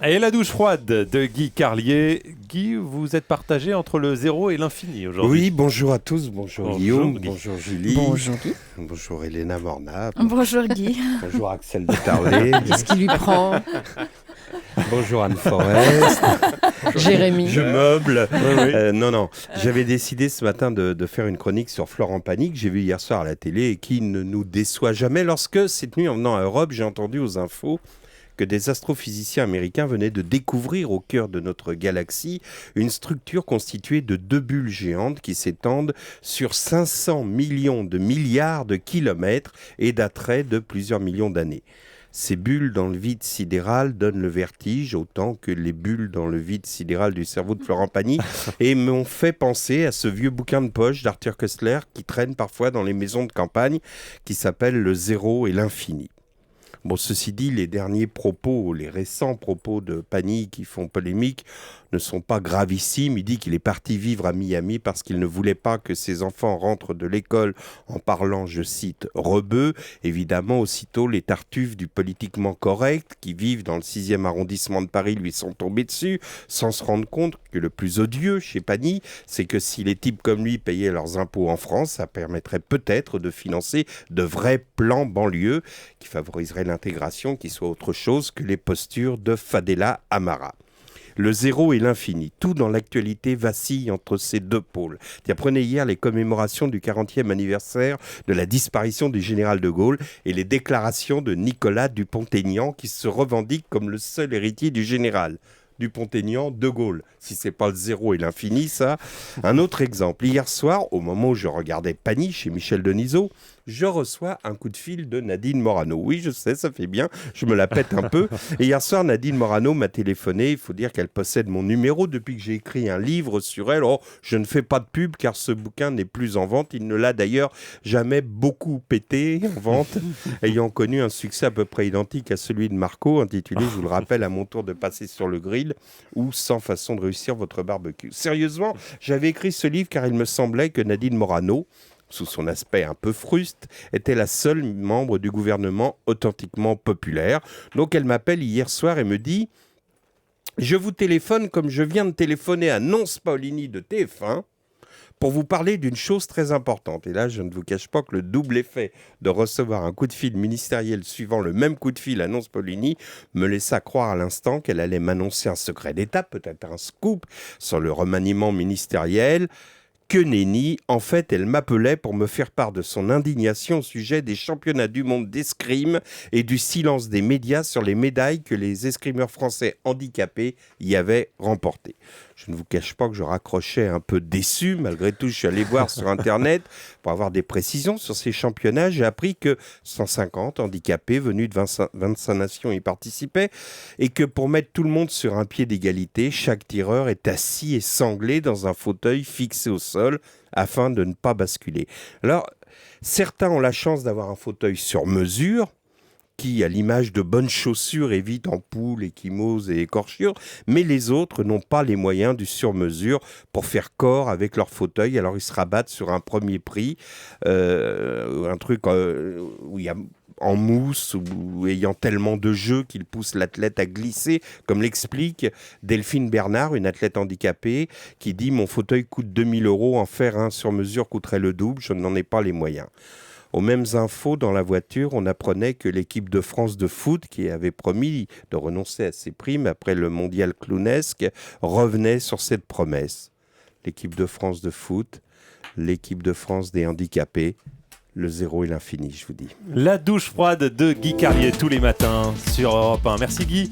Et la douche froide de Guy Carlier. Guy, vous êtes partagé entre le zéro et l'infini aujourd'hui. Oui, bonjour à tous. Bonjour Guillaume, Guy. bonjour Julie. Bonjour Guy. Bonjour Elena Morna. Bonjour Guy. Bonjour Axel de Tarlet. Qu'est-ce qui lui prend? Bonjour Anne Forest. Jérémy. Je meuble. Oui. Non. J'avais décidé ce matin de faire une chronique sur Florent Pagny, que j'ai vu hier soir à la télé et qui ne nous déçoit jamais. Lorsque, cette nuit, en venant à Europe, j'ai entendu aux infos que des astrophysiciens américains venaient de découvrir au cœur de notre galaxie une structure constituée de 2 bulles géantes qui s'étendent sur 500 millions de milliards de kilomètres et d'attraits de plusieurs millions d'années. Ces bulles dans le vide sidéral donnent le vertige autant que les bulles dans le vide sidéral du cerveau de Florent Pagny et m'ont fait penser à ce vieux bouquin de poche d'Arthur Koestler qui traîne parfois dans les maisons de campagne qui s'appelle Le zéro et l'infini. Bon, ceci dit, les récents propos de Pagny qui font polémique ne sont pas gravissimes. Il dit qu'il est parti vivre à Miami parce qu'il ne voulait pas que ses enfants rentrent de l'école en parlant, je cite, rebeu. Évidemment, aussitôt, les tartuffes du politiquement correct qui vivent dans le 6e arrondissement de Paris lui sont tombés dessus sans se rendre compte que le plus odieux chez Pagny, c'est que si les types comme lui payaient leurs impôts en France, ça permettrait peut-être de financer de vrais plans banlieue qui favoriseraient l'intégration, qui soit autre chose que les postures de Fadela Amara. Le zéro et l'infini, tout dans l'actualité vacille entre ces deux pôles. Prenez hier les commémorations du 40e anniversaire de la disparition du général de Gaulle et les déclarations de Nicolas Dupont-Aignan qui se revendique comme le seul héritier du général. Dupont-Aignan, de Gaulle. Si c'est pas le zéro et l'infini, ça. Un autre exemple. Hier soir, au moment où je regardais Pagny chez Michel Denisot, je reçois un coup de fil de Nadine Morano. Oui, je sais, ça fait bien. Je me la pète un peu. Et hier soir, Nadine Morano m'a téléphoné. Il faut dire qu'elle possède mon numéro depuis que j'ai écrit un livre sur elle. Oh, je ne fais pas de pub car ce bouquin n'est plus en vente. Il ne l'a d'ailleurs jamais beaucoup pété en vente, ayant connu un succès à peu près identique à celui de Marco, intitulé, je vous le rappelle, à mon tour de passer sur le grill ou 100 façons de réussir votre barbecue. Sérieusement, j'avais écrit ce livre car il me semblait que Nadine Morano, sous son aspect un peu fruste, était la seule membre du gouvernement authentiquement populaire. Donc elle m'appelle hier soir et me dit « Je vous téléphone comme je viens de téléphoner à Nonce Paolini de TF1 pour vous parler d'une chose très importante. » Et là, je ne vous cache pas que le double effet de recevoir un coup de fil ministériel suivant le même coup de fil à Nonce Paolini me laissa croire à l'instant qu'elle allait m'annoncer un secret d'État, peut-être un scoop sur le remaniement ministériel. Que nenni, en fait, elle m'appelait pour me faire part de son indignation au sujet des championnats du monde d'escrime et du silence des médias sur les médailles que les escrimeurs français handicapés y avaient remportées. Je ne vous cache pas que je raccrochais un peu déçu. Malgré tout, je suis allé voir sur Internet pour avoir des précisions sur ces championnats. J'ai appris que 150 handicapés venus de 25 nations y participaient et que pour mettre tout le monde sur un pied d'égalité, chaque tireur est assis et sanglé dans un fauteuil fixé au sol afin de ne pas basculer. Alors, certains ont la chance d'avoir un fauteuil sur mesure qui, à l'image de bonnes chaussures, évite ampoules, échymoses et écorchures, mais les autres n'ont pas les moyens du sur-mesure pour faire corps avec leur fauteuil. Alors ils se rabattent sur un premier prix, un truc où il y a en mousse ou ayant tellement de jeu qu'il pousse l'athlète à glisser, comme l'explique Delphine Bernard, une athlète handicapée, qui dit « Mon fauteuil coûte 2 000 €, en faire un sur mesure coûterait le double, je n'en ai pas les moyens ». Aux mêmes infos, dans la voiture, on apprenait que l'équipe de France de foot, qui avait promis de renoncer à ses primes après le mondial clownesque, revenait sur cette promesse. L'équipe de France de foot, l'équipe de France des handicapés, le zéro et l'infini, je vous dis. La douche froide de Guy Carlier tous les matins sur Europe 1. Merci Guy.